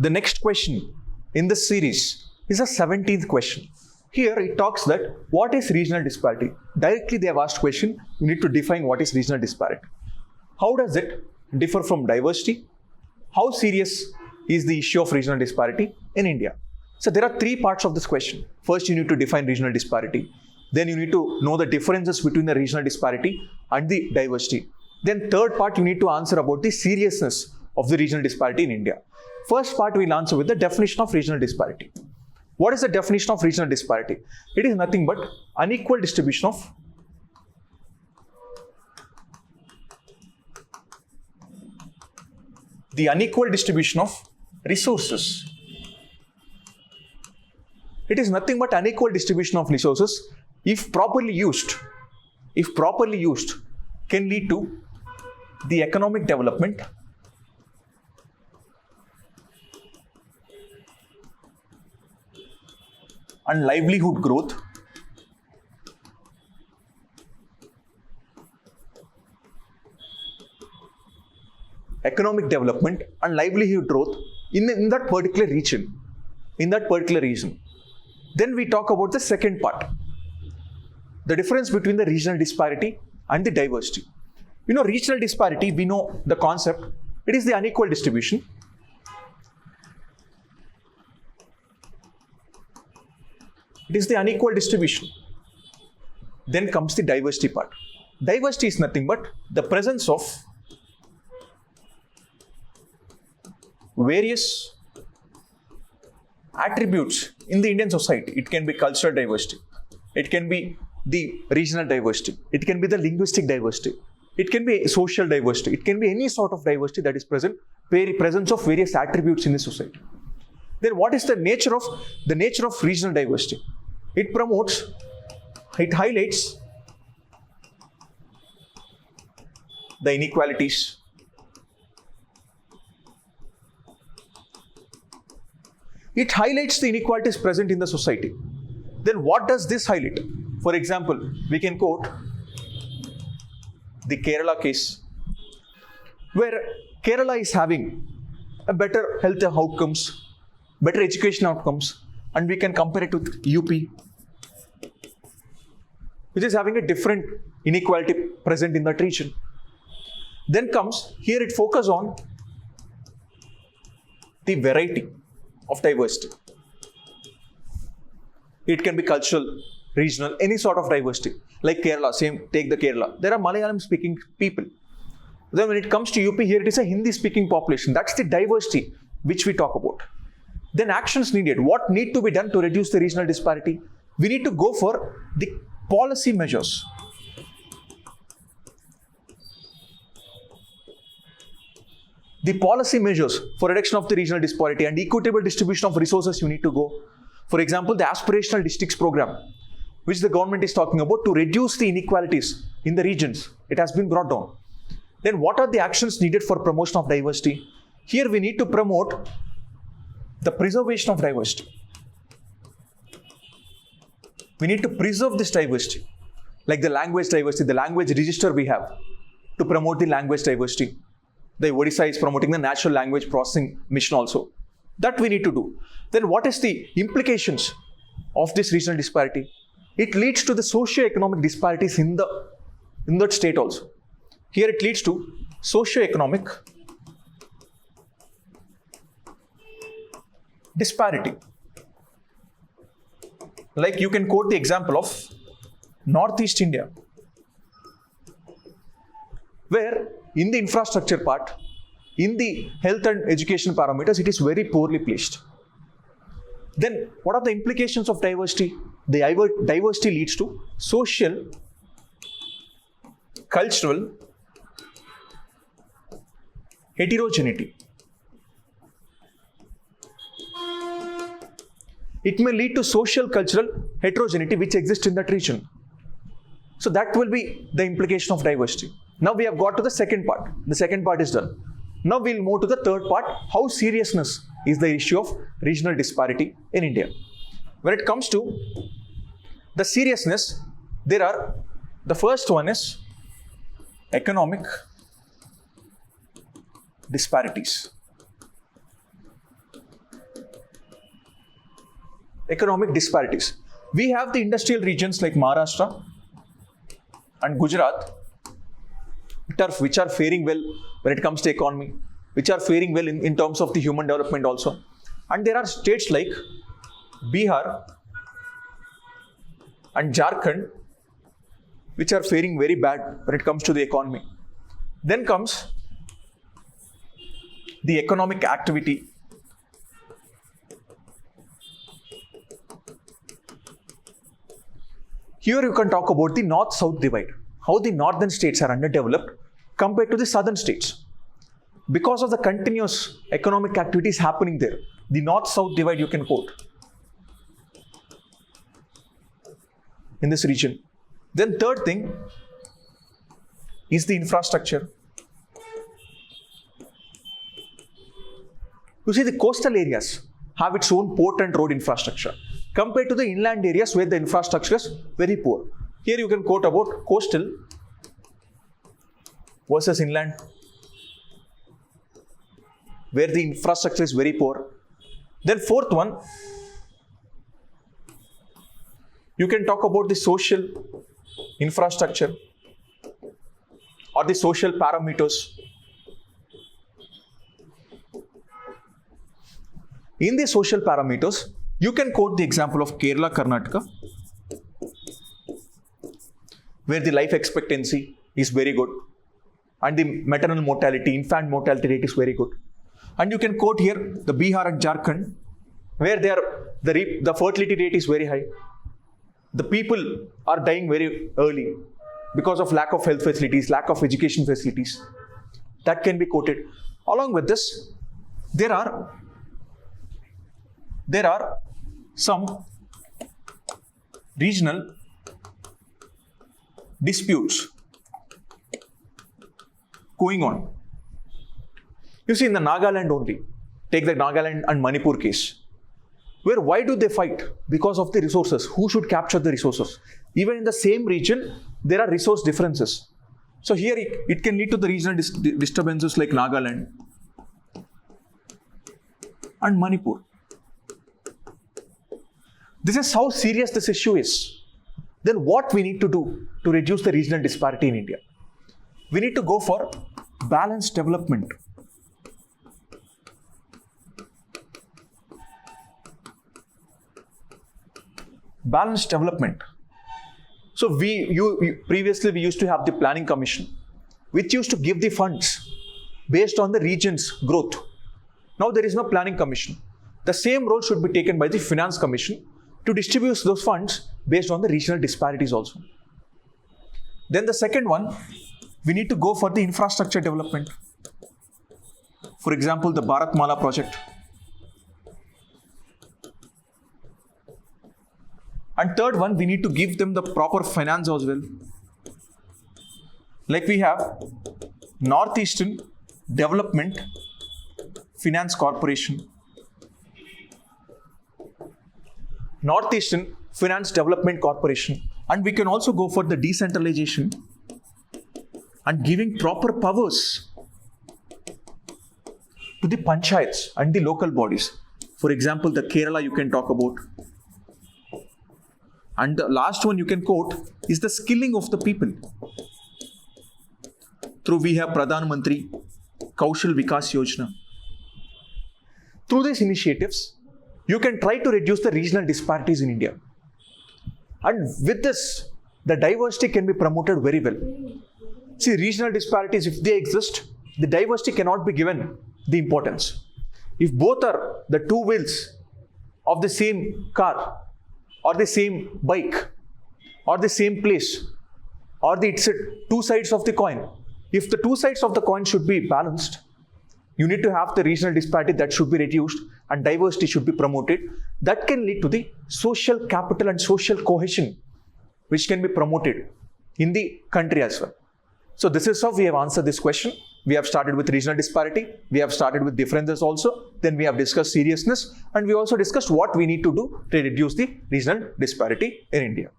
The next question in this series is a 17th question. Here it talks that what is regional disparity? Directly they have asked question, you need to define what is regional disparity. How does it differ from diversity? How serious is the issue of regional disparity in India? So there are three parts of this question. First, you need to define regional disparity. Then you need to know the differences between the regional disparity and the diversity. Then third part, you need to answer about the seriousness of the regional disparity in India. First part, we'll answer with the definition of regional disparity. What is the definition of regional disparity? It is nothing but unequal distribution of resources. It is nothing but unequal distribution of resources if properly used, can lead to the economic development and livelihood growth in that particular region. Then we talk about the second part, the difference between the regional disparity and the diversity. Regional disparity, we know the concept. It is the unequal distribution. Then comes the diversity part. Diversity is nothing but the presence of various attributes in the Indian society. It can be cultural diversity. It can be the regional diversity. It can be the linguistic diversity. It can be social diversity. It can be any sort of diversity that is presence of various attributes in the society. Then what is the nature of regional diversity? It highlights the inequalities. It highlights the inequalities present in the society. Then what does this highlight? For example, we can quote the Kerala case, where Kerala is having a better health outcomes, better education outcomes, and we can compare it with UP, which is having a different inequality present in that region. Then comes, here it focuses on the variety of diversity. It can be cultural, regional, any sort of diversity. Like Kerala, take the Kerala. There are Malayalam speaking people. Then when it comes to UP, here it is a Hindi speaking population. That's the diversity which we talk about. Then actions needed. What need to be done to reduce the regional disparity? We need to go for the policy measures. The policy measures for reduction of the regional disparity and equitable distribution of resources you need to go. For example, the aspirational districts program, which the government is talking about to reduce the inequalities in the regions. It has been brought down. Then what are the actions needed for promotion of diversity? Here we need to promote the preservation of diversity. We need to preserve this diversity, like the language diversity, the language register we have to promote the language diversity. The Odisha is promoting the natural language processing mission also. That we need to do. Then what is the implications of this regional disparity? It leads to the socio-economic disparities in that state also. Here it leads to socio-economic disparity. Like you can quote the example of Northeast India, where in the infrastructure part, in the health and education parameters, it is very poorly placed. Then what are the implications of diversity? The diversity leads to social, cultural heterogeneity. It may lead to social, cultural heterogeneity which exists in that region. So that will be the implication of diversity. Now we have got to the second part. The second part is done. Now we'll move to the third part. How seriousness is the issue of regional disparity in India? When it comes to the seriousness, the first one is economic disparities. economic disparities. We have the industrial regions like Maharashtra and Gujarat, which are faring well when it comes to economy, which are faring well in terms of the human development also. And there are states like Bihar and Jharkhand, which are faring very bad when it comes to the economy. Then comes the economic activity. Here you can talk about the north-south divide, how the northern states are underdeveloped compared to the southern states. Because of the continuous economic activities happening there, the north-south divide you can quote in this region. Then third thing is the infrastructure. You see, the coastal areas have its own port and road infrastructure compared to the inland areas where the infrastructure is very poor. Here you can quote about coastal versus inland, where the infrastructure is very poor. Then fourth one, you can talk about the social infrastructure or the social parameters. In the social parameters, you can quote the example of Kerala, Karnataka, where the life expectancy is very good and the maternal mortality, infant mortality rate is very good. And you can quote here the Bihar and Jharkhand, where the fertility rate is very high. The people are dying very early because of lack of health facilities, lack of education facilities. That can be quoted. Along with this, there are some regional disputes going on. You see, in the Nagaland only, take the Nagaland and Manipur case, where why do they fight? Because of the resources. Who should capture the resources? Even in the same region, there are resource differences. So here it can lead to the regional disturbances like Nagaland and Manipur. This is how serious this issue is. Then what we need to do to reduce the regional disparity in India? We need to go for balanced development. Balanced development. So previously we used to have the planning commission, which used to give the funds based on the region's growth. Now there is no planning commission. The same role should be taken by the finance commission to distribute those funds based on the regional disparities also. Then the second one, we need to go for the infrastructure development. For example, the Bharatmala project. And third one, we need to give them the proper finance as well. Like we have Northeastern Development Finance Corporation. Northeastern Finance Development Corporation. And we can also go for the decentralization and giving proper powers to the panchayats and the local bodies. For example, the Kerala you can talk about. And the last one you can quote is the skilling of the people. Through we have Pradhan Mantri Kaushal Vikas Yojana. Through these initiatives, you can try to reduce the regional disparities in India. And with this, the diversity can be promoted very well. See, regional disparities, if they exist, the diversity cannot be given the importance. If both are the two wheels of the same car, or the same bike, or the same place, or it's two sides of the coin. If the two sides of the coin should be balanced, you need to have the regional disparity that should be reduced and diversity should be promoted. That can lead to the social capital and social cohesion, which can be promoted in the country as well. So this is how we have answered this question. We have started with regional disparity. We have started with differences also. Then we have discussed seriousness. And we also discussed what we need to do to reduce the regional disparity in India.